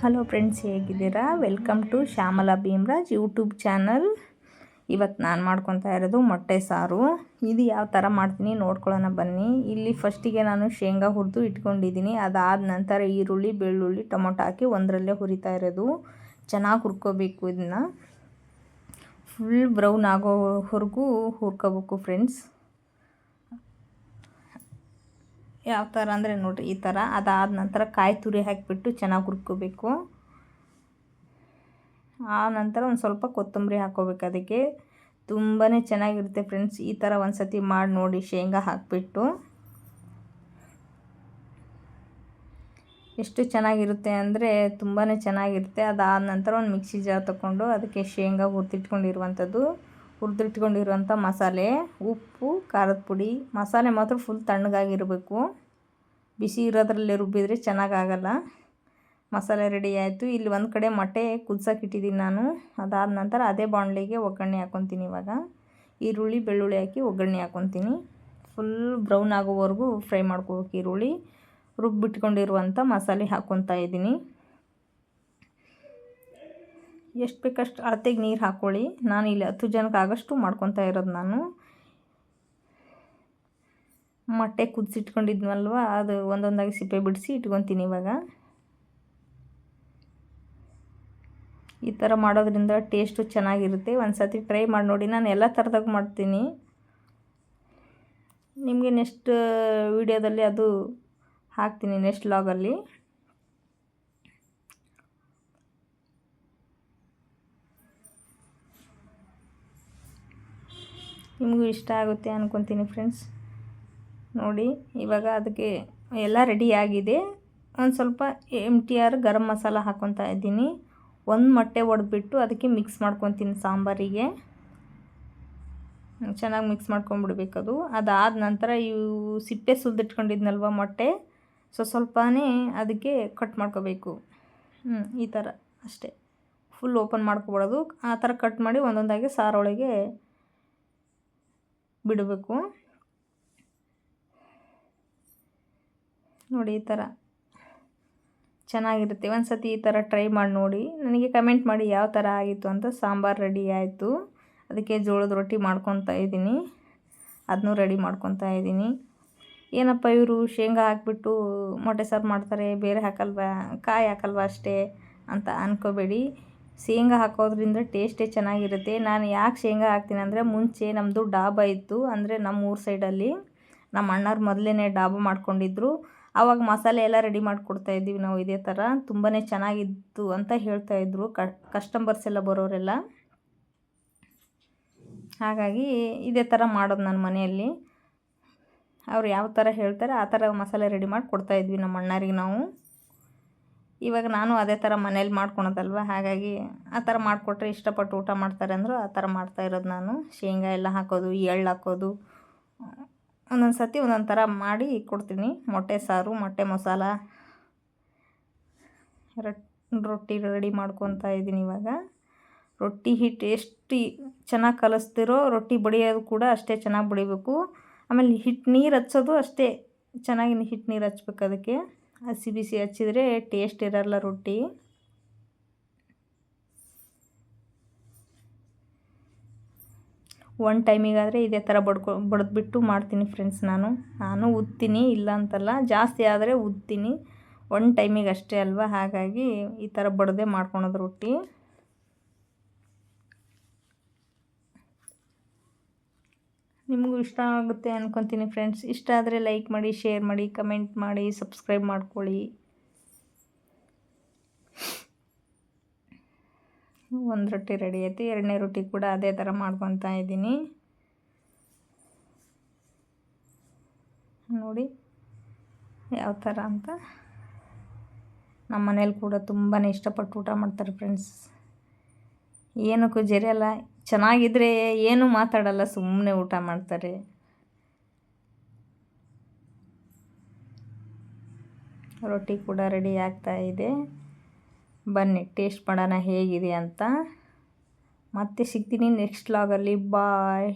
Hello friends, ಹೇಗಿದ್ದೀರಾ? Welcome to Shyamala Bhimraj YouTube channel. ಇವತ್ತು ನಾನು ಮಾಡ್ಕೊತಾ ಇರೋದು ಮೊಟ್ಟೆ ಸಾರು. ಇದು ಯಾವ ಥರ ಮಾಡ್ತೀನಿ ನೋಡ್ಕೊಳ್ಳೋಣ ಬನ್ನಿ. ಇಲ್ಲಿ ಫಸ್ಟಿಗೆ ನಾನು ಶೇಂಗಾ ಹುರಿದು ಇಟ್ಕೊಂಡಿದ್ದೀನಿ. ಅದಾದ ನಂತರ ಈರುಳ್ಳಿ, ಬೆಳ್ಳುಳ್ಳಿ, ಟೊಮೊಟೊ ಹಾಕಿ ಒಂದರಲ್ಲೇ ಹುರಿತಾ ಇರೋದು. ಚೆನ್ನಾಗಿ ಹುರ್ಕೋಬೇಕು. ಇದನ್ನು ಫುಲ್ ಬ್ರೌನ್ ಆಗೋವರೆಗೂ ಹುರ್ಕೋಬೇಕು ಫ್ರೆಂಡ್ಸ್. ಯಾವ ಥರ ಅಂದರೆ ನೋಡಿರಿ, ಈ ಥರ. ಅದಾದ ನಂತರ ಕಾಯಿ ತುರಿ ಹಾಕಿಬಿಟ್ಟು ಚೆನ್ನಾಗಿ ಹುರ್ಕೋಬೇಕು. ಆ ನಂತರ ಒಂದು ಸ್ವಲ್ಪ ಕೊತ್ತಂಬರಿ ಹಾಕ್ಕೋಬೇಕು. ಅದಕ್ಕೆ ತುಂಬಾ ಚೆನ್ನಾಗಿರುತ್ತೆ ಫ್ರೆಂಡ್ಸ್. ಈ ಥರ ಒಂದು ಸತಿ ಮಾಡಿ ನೋಡಿ, ಶೇಂಗಾ ಹಾಕಿಬಿಟ್ಟು ಎಷ್ಟು ಚೆನ್ನಾಗಿರುತ್ತೆ ಅಂದರೆ ತುಂಬಾ ಚೆನ್ನಾಗಿರುತ್ತೆ. ಅದಾದ ನಂತರ ಒಂದು ಮಿಕ್ಸಿ ಜಾರ್ ತೊಗೊಂಡು ಅದಕ್ಕೆ ಶೇಂಗಾ ಹುರಿದಿಟ್ಕೊಂಡಿರುವಂಥ ಮಸಾಲೆ, ಉಪ್ಪು, ಖಾರದ ಪುಡಿ. ಮಸಾಲೆ ಮಾತ್ರ ಫುಲ್ ತಣ್ಣಗಾಗಿರಬೇಕು. ಬಿಸಿ ಇರೋದ್ರಲ್ಲೇ ರುಬ್ಬಿದರೆ ಚೆನ್ನಾಗಾಗಲ್ಲ. ಮಸಾಲೆ ರೆಡಿ ಆಯಿತು. ಇಲ್ಲಿ ಒಂದು ಕಡೆ ಮೊಟ್ಟೆ ಕುದಿಸೋಕ್ಕಿಟ್ಟಿದ್ದೀನಿ ನಾನು. ಅದಾದ ನಂತರ ಅದೇ ಬಾಣಲೆಗೆ ಒಗ್ಗರಣೆ ಹಾಕ್ಕೊತೀನಿ. ಇವಾಗ ಈರುಳ್ಳಿ, ಬೆಳ್ಳುಳ್ಳಿ ಹಾಕಿ ಒಗ್ಗರಣೆ ಹಾಕ್ಕೊತೀನಿ. ಫುಲ್ ಬ್ರೌನ್ ಆಗೋವರೆಗೂ ಫ್ರೈ ಮಾಡ್ಕೋಬೇಕು. ಈರುಳ್ಳಿ ರುಬ್ಬಿಟ್ಕೊಂಡಿರುವಂಥ ಮಸಾಲೆ ಹಾಕ್ಕೊತಾ ಇದ್ದೀನಿ. ಎಷ್ಟು ಬೇಕಷ್ಟು ಅಳತೆಗೆ ನೀರು ಹಾಕ್ಕೊಳ್ಳಿ. ನಾನು ಇಲ್ಲಿ 10 ಜನಕ್ಕೆ ಆಗಷ್ಟು ಮಾಡ್ಕೊತಾ ಇರೋದು ನಾನು. ಮೊಟ್ಟೆ ಕುದಿಸಿಟ್ಕೊಂಡಿದ್ವಲ್ವ, ಅದು ಒಂದೊಂದಾಗಿ ಸಿಪ್ಪೆ ಬಿಡಿಸಿ ಇಟ್ಕೊತೀನಿ. ಇವಾಗ ಈ ಥರ ಮಾಡೋದ್ರಿಂದ ಟೇಸ್ಟು ಚೆನ್ನಾಗಿರುತ್ತೆ. ಒಂದು ಸತಿ ಟ್ರೈ ಮಾಡಿ ನೋಡಿ. ನಾನು ಎಲ್ಲ ಥರದಾಗ ಮಾಡ್ತೀನಿ. ನಿಮಗೆ ನೆಕ್ಸ್ಟ್ ವಿಡಿಯೋದಲ್ಲಿ ಅದು ಹಾಕ್ತೀನಿ, ನೆಕ್ಸ್ಟ್ ವ್ಲಾಗಲ್ಲಿ. ನಿಮಗೂ ಇಷ್ಟ ಆಗುತ್ತೆ ಅಂದ್ಕೊತೀನಿ ಫ್ರೆಂಡ್ಸ್. ನೋಡಿ, ಇವಾಗ ಅದಕ್ಕೆ ಎಲ್ಲ ರೆಡಿ ಆಗಿದೆ. ಒಂದು ಸ್ವಲ್ಪ MTR ಗರಂ ಮಸಾಲ ಹಾಕ್ಕೊತಾ ಇದ್ದೀನಿ. ಒಂದು ಮೊಟ್ಟೆ ಒಡೆದ್ಬಿಟ್ಟು ಅದಕ್ಕೆ ಮಿಕ್ಸ್ ಮಾಡ್ಕೊತೀನಿ ಸಾಂಬಾರಿಗೆ. ಚೆನ್ನಾಗಿ ಮಿಕ್ಸ್ ಮಾಡ್ಕೊಂಬಿಡ್ಬೇಕು ಅದು. ಅದಾದ ನಂತರ ಇವು ಸಿಪ್ಪೆ ಸುಲಿದಿಟ್ಕೊಂಡಿದ್ನಲ್ವ ಮೊಟ್ಟೆ, ಸ್ವಲ್ಪನೇ ಅದಕ್ಕೆ ಕಟ್ ಮಾಡ್ಕೋಬೇಕು. ಈ ಥರ ಅಷ್ಟೇ, ಫುಲ್ ಓಪನ್ ಮಾಡ್ಕೊಬಿಡೋದು. ಆ ಥರ ಕಟ್ ಮಾಡಿ ಒಂದೊಂದಾಗಿ ಸಾರೊಳಗೆ ಬಿಡಬೇಕು. ನೋಡಿ, ಈ ಥರ ಚೆನ್ನಾಗಿರುತ್ತೆ. ಒಂದು ಸತಿ ಈ ಥರ ಟ್ರೈ ಮಾಡಿ ನೋಡಿ. ನನಗೆ ಕಮೆಂಟ್ ಮಾಡಿ ಯಾವ ಥರ ಆಗಿತ್ತು ಅಂತ. ಸಾಂಬಾರು ರೆಡಿ ಆಯಿತು. ಅದಕ್ಕೆ ಜೋಳದ ರೊಟ್ಟಿ ಮಾಡ್ಕೊತಾ ಇದ್ದೀನಿ. ಅದನ್ನೂ ರೆಡಿ ಮಾಡ್ಕೊತಾ ಇದ್ದೀನಿ. ಏನಪ್ಪ ಇವರು ಶೇಂಗಾ ಹಾಕಿಬಿಟ್ಟು ಮೊಟ್ಟೆ ಸಾರು ಮಾಡ್ತಾರೆ, ಬೇರೆ ಹಾಕಲ್ವಾ, ಕಾಯಿ ಹಾಕಲ್ವಾ ಅಷ್ಟೇ ಅಂತ ಅಂದ್ಕೋಬೇಡಿ. ಶೇಂಗಾ ಹಾಕೋದ್ರಿಂದ ಟೇಸ್ಟೇ ಚೆನ್ನಾಗಿರುತ್ತೆ. ನಾನು ಯಾಕೆ ಶೇಂಗಾ ಹಾಕ್ತೀನಿ ಅಂದರೆ, ಮುಂಚೆ ನಮ್ಮದು ಡಾಬಾ ಇತ್ತು. ಅಂದರೆ ನಮ್ಮ ಊರ ಸೈಡಲ್ಲಿ ನಮ್ಮ ಅಣ್ಣವ್ರು ಮೊದಲೇ ಡಾಬಾ ಮಾಡ್ಕೊಂಡಿದ್ರು. ಆವಾಗ ಮಸಾಲೆ ಎಲ್ಲ ರೆಡಿ ಮಾಡಿಕೊಡ್ತಾಯಿದ್ವಿ ನಾವು. ಇದೇ ಥರ ತುಂಬಾ ಚೆನ್ನಾಗಿತ್ತು ಅಂತ ಹೇಳ್ತಾಯಿದ್ರು ಕಸ್ಟಮರ್ಸ್ ಎಲ್ಲ ಬರೋರೆಲ್ಲ. ಹಾಗಾಗಿ ಇದೇ ಥರ ಮಾಡೋದು ನಾನು ಮನೆಯಲ್ಲಿ. ಅವ್ರು ಯಾವ ಥರ ಹೇಳ್ತಾರೆ ಆ ಥರ ಮಸಾಲೆ ರೆಡಿ ಮಾಡಿ ಕೊಡ್ತಾಯಿದ್ವಿ ನಮ್ಮ ಅಣ್ಣರಿಗೆ ನಾವು. ಇವಾಗ ನಾನು ಅದೇ ಥರ ಮನೇಲಿ ಮಾಡ್ಕೊಳೋದಲ್ವ, ಹಾಗಾಗಿ ಆ ಥರ ಮಾಡಿಕೊಟ್ರೆ ಇಷ್ಟಪಟ್ಟು ಊಟ ಮಾಡ್ತಾರೆ ಅಂದರು. ಆ ಥರ ಮಾಡ್ತಾಯಿರೋದು ನಾನು. ಶೇಂಗಾ ಎಲ್ಲ ಹಾಕೋದು, ಎಳ್ಳು ಹಾಕೋದು, ಒಂದೊಂದು ಸತಿ ಒಂದೊಂದು ಥರ ಮಾಡಿ ಕೊಡ್ತೀನಿ. ಮೊಟ್ಟೆ ಸಾರು, ಮೊಟ್ಟೆ ಮಸಾಲ, ರೊಟ್ಟಿ ರೆಡಿ ಮಾಡ್ಕೊತಾ ಇದ್ದೀನಿ. ಇವಾಗ ರೊಟ್ಟಿ ಹಿಟ್ಟು ಎಷ್ಟು ಚೆನ್ನಾಗಿ ಕಲಿಸ್ತಿರೋ, ರೊಟ್ಟಿ ಬಡಿಯೋದು ಕೂಡ ಅಷ್ಟೇ ಚೆನ್ನಾಗಿ ಬಡಿಬೇಕು. ಆಮೇಲೆ ಹಿಟ್ಟು ನೀರು ಹಚ್ಚೋದು ಅಷ್ಟೇ ಚೆನ್ನಾಗಿ ಹಿಟ್ಟು ನೀರು ಹಚ್ಬೇಕು. ಅದಕ್ಕೆ ಹಸಿ ಬಿಸಿ ಹಚ್ಚಿದರೆ ಟೇಸ್ಟ್ ಇರಲ್ಲ ರೊಟ್ಟಿ. ಒನ್ ಟೈಮಿಗಾದರೆ ಇದೇ ಥರ ಬಡಿದ್ಬಿಟ್ಟು ಮಾಡ್ತೀನಿ ಫ್ರೆಂಡ್ಸ್. ನಾನು ಉತ್ತೀನಿ, ಇಲ್ಲ ಅಂತಲ್ಲ. ಜಾಸ್ತಿ ಆದರೆ ಉತ್ತೀನಿ, ಒನ್ ಟೈಮಿಗೆ ಅಷ್ಟೇ ಅಲ್ವಾ. ಹಾಗಾಗಿ ಈ ಥರ ಬಡದೆ ಮಾಡ್ಕೊಳೋದು ರೊಟ್ಟಿ. ನಿಮಗೂ ಇಷ್ಟ ಆಗುತ್ತೆ ಅಂದ್ಕೊತೀನಿ ಫ್ರೆಂಡ್ಸ್. ಇಷ್ಟ ಆದರೆ ಲೈಕ್ ಮಾಡಿ, ಶೇರ್ ಮಾಡಿ, ಕಮೆಂಟ್ ಮಾಡಿ, ಸಬ್ಸ್ಕ್ರೈಬ್ ಮಾಡ್ಕೊಳ್ಳಿ. ಒಂದು ರೊಟ್ಟಿ ರೆಡಿ ಆಯಿತು. ಎರಡನೇ ರೊಟ್ಟಿ ಕೂಡ ಅದೇ ಥರ ಮಾಡ್ಕೊತಾ ಇದ್ದೀನಿ. ನೋಡಿ ಯಾವ ಥರ ಅಂತ. ನಮ್ಮ ಮನೇಲಿ ಕೂಡ ತುಂಬಾ ಇಷ್ಟಪಟ್ಟು ಊಟ ಮಾಡ್ತಾರೆ ಫ್ರೆಂಡ್ಸ್. ಏನಕ್ಕೂ ಜರಿಯಲ್ಲ. ಚೆನ್ನಾಗಿದ್ದರೆ ಏನೂ ಮಾತಾಡಲ್ಲ, ಸುಮ್ಮನೆ ಊಟ ಮಾಡ್ತಾರೆ. ರೊಟ್ಟಿ ಕೂಡ ರೆಡಿ ಆಗ್ತಾ ಇದೆ. ಬನ್ನಿ ಟೇಸ್ಟ್ ಮಾಡೋಣ ಹೇಗಿದೆ ಅಂತ. ಮತ್ತೆ ಸಿಗ್ತೀನಿ ನೆಕ್ಸ್ಟ್ ವ್ಲಾಗಲ್ಲಿ. ಬಾಯ್.